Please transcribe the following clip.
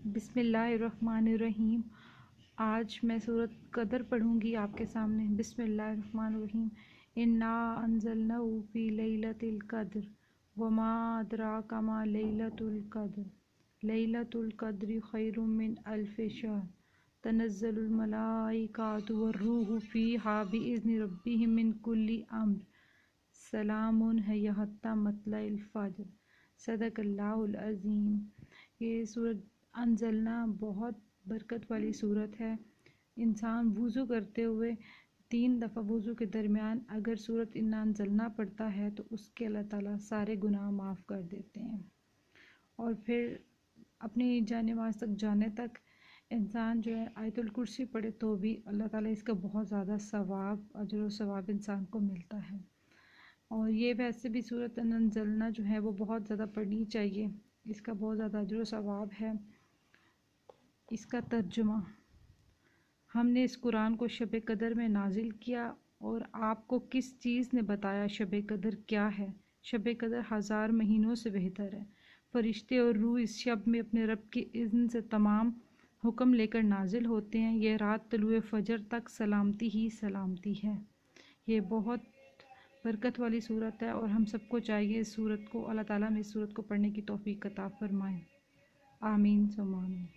बिस्मिल्लाहिर्रहमानिर्रहीम। आज मैं सूरत कदर पढ़ूँगी आपके सामने। बिस्मिल्लाहिर्रहमानिर्रहीम। इन्ना अंज़लनाहु फ़ी लैलतिल क़द्र वमा अदराका मा लैलतुल क़द्र लैलतुल क़द्रि खैरुम मिन अल्फ़ि शहर तनज़्ज़लुल मलाइकातु वर्रूहु फ़ीहा बिइज़्नि रब्बिहिम मिन कुल्लि अम्र सलामुन हिय हत्ता मत्लइल फ़ज्र। सदक़ल्लाहुल अज़ीम। ये सूरत अंज़लना बहुत बरकत वाली सूरत है। इंसान वज़ू करते हुए 3 दफ़ा वज़ू के दरमियान अगर सूरत इन्ना अंज़लना पढ़ता है तो उसके अल्लाह ताला सारे गुनाह माफ़ कर देते हैं। और फिर अपनी जान-ए-नमाज़ तक जाने तक इंसान जो है आयतुल कुर्सी पढ़े तो भी अल्लाह ताला इसका बहुत ज़्यादा सवाब अजर व सवाब इंसान को मिलता है। और ये वैसे भी सूरत अंज़लना जो है वो बहुत ज़्यादा पढ़नी चाहिए, इसका बहुत ज़्यादा अजर व सवाब है। इसका तर्जुमा, हमने इस कुरान को शब कदर में नाजिल किया और आपको किस चीज़ ने बताया शब कदर क्या है। शब कदर 1000 महीनों से बेहतर है। फरिश्ते और रूह इस शब में अपने रब के इज़्न से तमाम हुक्म लेकर नाजिल होते हैं। यह रात तुलुए फजर तक सलामती ही सलामती है। ये बहुत बरकत वाली सूरत है और हम सबको चाहिए इस सूरत को, अल्लाह ताला में इस सूरत को पढ़ने की तौफीक अता फरमाएं। आमीन सुम्मा आमीन।